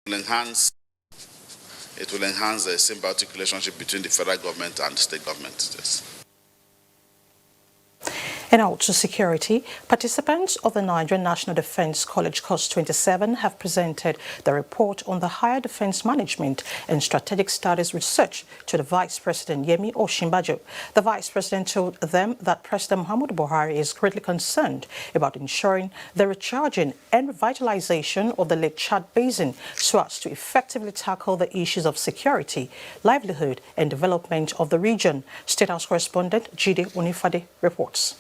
It will enhance the symbiotic relationship between the federal government and the state government. Yes. And out to security, participants of the Nigerian National Defense College Course 27 have presented the report on the Higher Defense Management and Strategic Studies Research to the Vice President Yemi Osinbajo. The Vice President told them that President Muhammadu Buhari is greatly concerned about ensuring the recharging and revitalization of the Lake Chad Basin so as to effectively tackle the issues of security, livelihood and development of the region. State House correspondent Jide Onifade reports.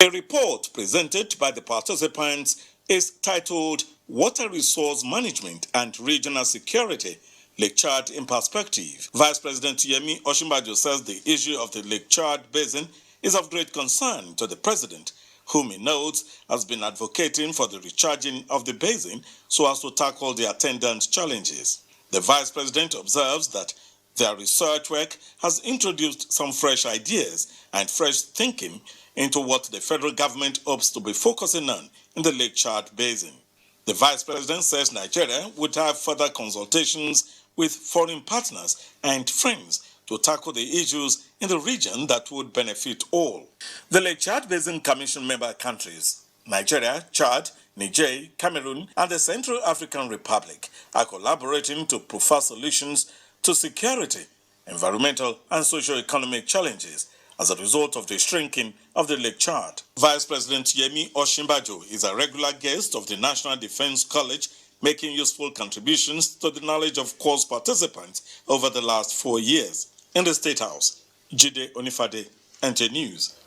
A report presented by the participants is titled Water Resource Management and Regional Security, Lake Chad in Perspective. Vice President Yemi Osinbajo says the issue of the Lake Chad Basin is of great concern to the president, whom he notes has been advocating for the recharging of the basin so as to tackle the attendant challenges. The vice president observes that their research work has introduced some fresh ideas and fresh thinking into what the federal government hopes to be focusing on in the Lake Chad Basin. The vice president says Nigeria would have further consultations with foreign partners and friends to tackle the issues in the region that would benefit all. The Lake Chad Basin Commission member countries, Nigeria, Chad, Niger, Cameroon, and the Central African Republic, are collaborating to provide solutions to security, environmental, and socio-economic challenges as a result of the shrinking of the Lake Chad. Vice President Yemi Osinbajo is a regular guest of the National Defense College, making useful contributions to the knowledge of course participants over the last 4 years. In the State House, Jide Onifade, NT News.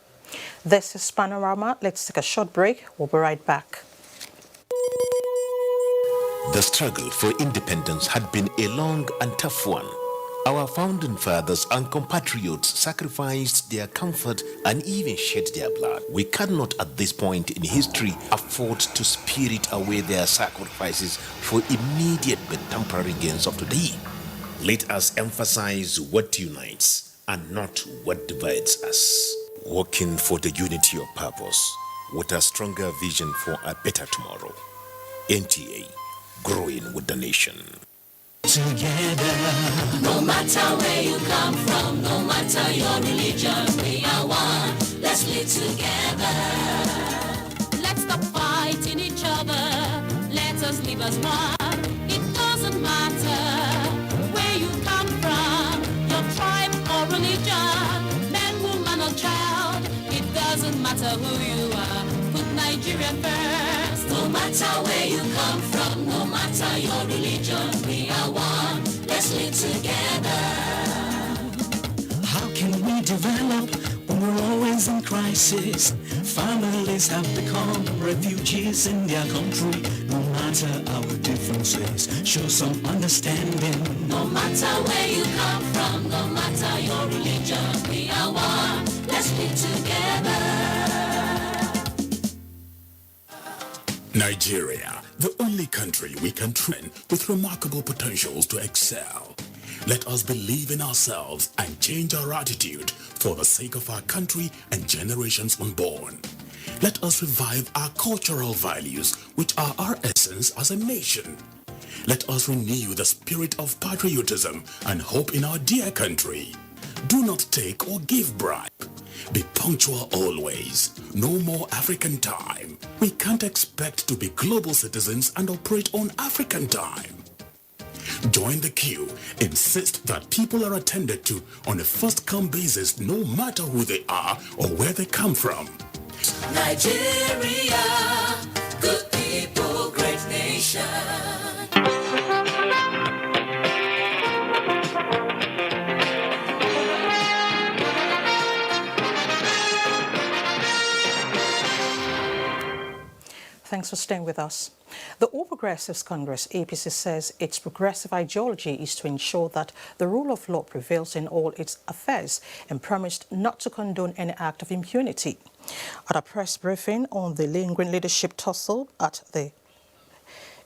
This is Panorama. Let's take a short break. We'll be right back. The struggle for independence had been a long and tough one. Our founding fathers and compatriots sacrificed their comfort and even shed their blood. We cannot at this point in history afford to spirit away their sacrifices for immediate but temporary gains of today. Let us emphasize what unites and not what divides us. Working for the unity of purpose with a stronger vision for a better tomorrow. NTA, growing with the nation. Together, no matter where you come from, no matter your religion, we are one. Let's live together. Let's stop fighting each other. Let us live as one. It doesn't matter where you come from, your tribe or religion, man, woman or child. It doesn't matter who you are. Put Nigeria first. No matter where you come from, no matter your religion, we are one. Let's live together. How can we develop when we're always in crisis? Families have become refugees in their country. No matter our differences, show some understanding. No matter where you come from, no matter your religion, we are one. Let's live together. Nigeria, the only country we can train with remarkable potentials to excel. Let us believe in ourselves and change our attitude for the sake of our country and generations unborn. Let us revive our cultural values, which are our essence as a nation. Let us renew the spirit of patriotism and hope in our dear country. Do not take or give bribe. Be punctual always. No more African time. We can't expect to be global citizens and operate on African time. Join the queue. Insist that people are attended to on a first-come basis, no matter who they are or where they come from. Nigeria, good people, great nation. Thanks for staying with us. The All Progressives Congress, APC, says its progressive ideology is to ensure that the rule of law prevails in all its affairs and promised not to condone any act of impunity. At a press briefing on the lingering leadership tussle at the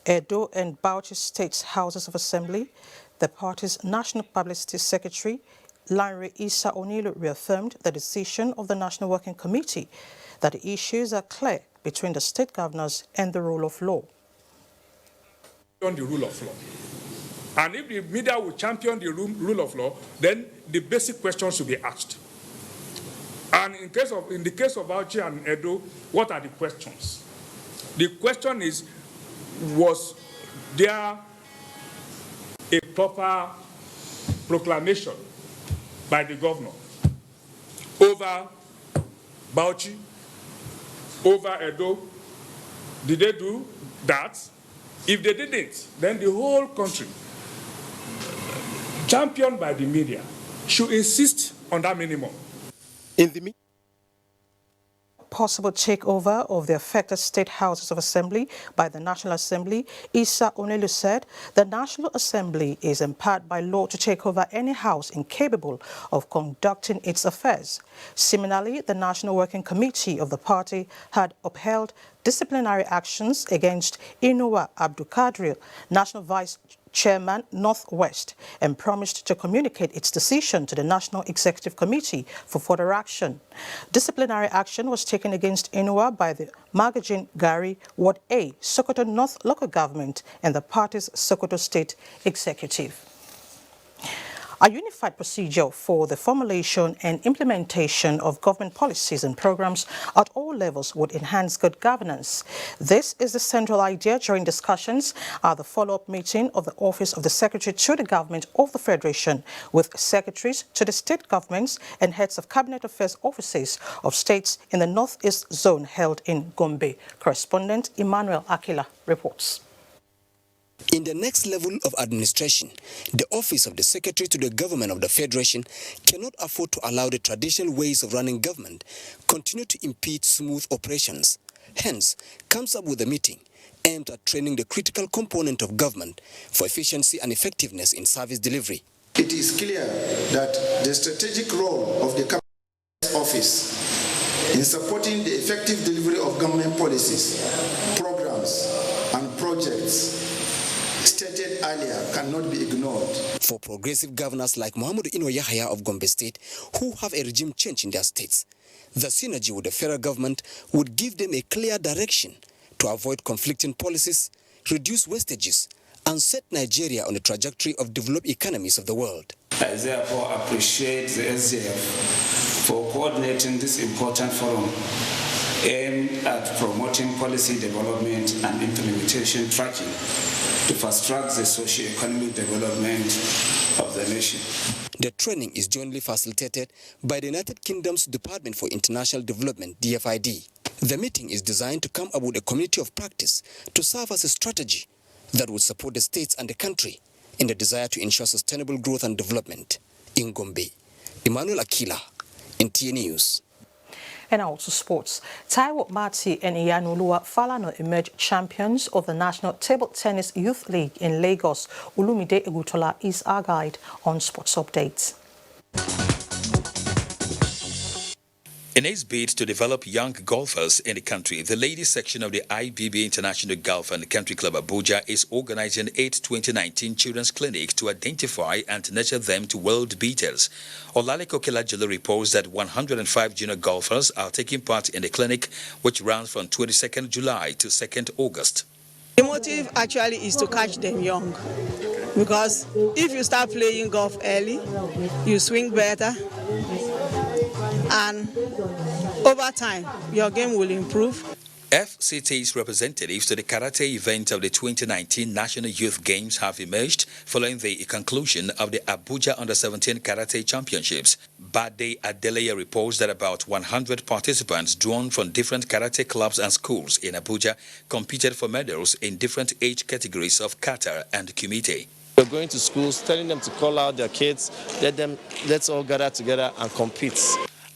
Edo and Bauchi States Houses of Assembly, the party's National Publicity Secretary, Lanre Issa Onilu, reaffirmed the decision of the National Working Committee that the issues are clear between the state governors and the rule of law. On the rule of law, And if the media will champion the rule of law, then the basic questions should be asked. And in the case of Abuja and Edo, what are the questions? The question is, was there a proper proclamation by the governor over Bauchi, over Edo? Did they do that? If they didn't, then the whole country, championed by the media, should insist on that minimum. In the possible takeover of the affected state houses of assembly by the National Assembly, Issa Onelu said the National Assembly is empowered by law to take over any house incapable of conducting its affairs. Similarly, the National Working Committee of the party had upheld disciplinary actions against Inuwa Abdulkadir, National Vice Chairman Northwest, and promised to communicate its decision to the National Executive Committee for further action. Disciplinary action was taken against Inuwa by the Magajin Gari Ward A, Sokoto North Local Government, and the party's Sokoto State Executive. A unified procedure for the formulation and implementation of government policies and programs at all levels would enhance good governance. This is the central idea during discussions at the follow-up meeting of the Office of the Secretary to the Government of the Federation with secretaries to the state governments and heads of cabinet affairs offices of states in the Northeast Zone held in Gombe. Correspondent Emmanuel Akila reports. In the next level of administration, the Office of the Secretary to the Government of the Federation cannot afford to allow the traditional ways of running government continue to impede smooth operations. Hence, comes up with a meeting aimed at training the critical component of government for efficiency and effectiveness in service delivery. It is clear that the strategic role of the Cabinet Office in supporting the effective delivery of government policies, programs, and projects stated earlier cannot be ignored. For progressive governors like Muhammadu Ino Yahya of Gombe State, who have a regime change in their states, the synergy with the federal government would give them a clear direction to avoid conflicting policies, reduce wastages, and set Nigeria on a trajectory of developed economies of the world. I therefore appreciate the SDF for coordinating this important forum aimed at promoting policy development and implementation tracking to fast-track the socio-economic development of the nation. The training is jointly facilitated by the United Kingdom's Department for International Development, DFID. The meeting is designed to come up with a community of practice to serve as a strategy that would support the states and the country in the desire to ensure sustainable growth and development. In Gombe, Emmanuel Akila, NTA News. And also sports. Taiwo Mati and Iyanoluwa Falana emerged champions of the National Table Tennis Youth League in Lagos. Olumide Egutola is our guide on sports updates. In its bid to develop young golfers in the country, the ladies section of the IBB International Golf and Country Club Abuja is organizing 2019 Children's Clinic to identify and nurture them to world beaters. Olaleko Kelajolo reports that 105 junior golfers are taking part in the clinic, which runs from 22nd July to 2nd August. The motive actually is to catch them young, because if you start playing golf early, you swing better, and over time, your game will improve. FCT's representatives to the karate event of the 2019 National Youth Games have emerged following the conclusion of the Abuja Under-17 Karate Championships. Bade Adeleye reports that about 100 participants drawn from different karate clubs and schools in Abuja competed for medals in different age categories of kata and kumite. We're going to schools, telling them to call out their kids, let's all gather together and compete.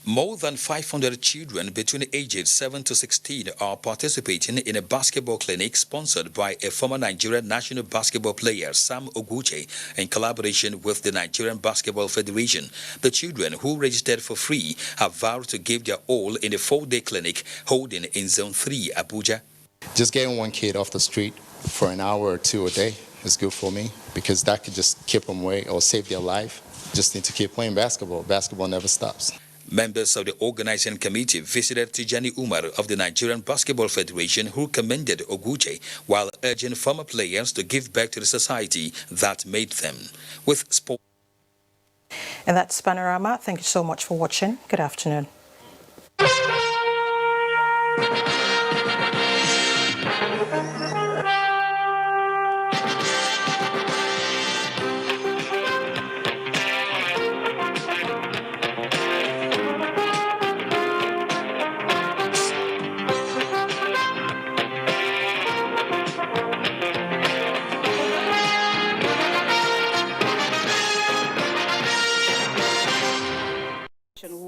More than 500 children between ages 7 to 16 are participating in a basketball clinic sponsored by a former Nigerian national basketball player, Sam Oguche, in collaboration with the Nigerian Basketball Federation. The children who registered for free have vowed to give their all in a 4-day clinic holding in Zone 3, Abuja. Just getting one kid off the street for an hour or two a day is good for me, because that could just keep them away or save their life. Just need to keep playing basketball. Basketball never stops. Members of the organizing committee visited Tijani Umar of the Nigerian Basketball Federation, who commended Oguje while urging former players to give back to the society that made them. With sport. And that's Panorama. Thank you so much for watching. Good afternoon.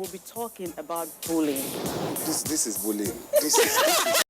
We'll be talking about bullying. This is bullying. This is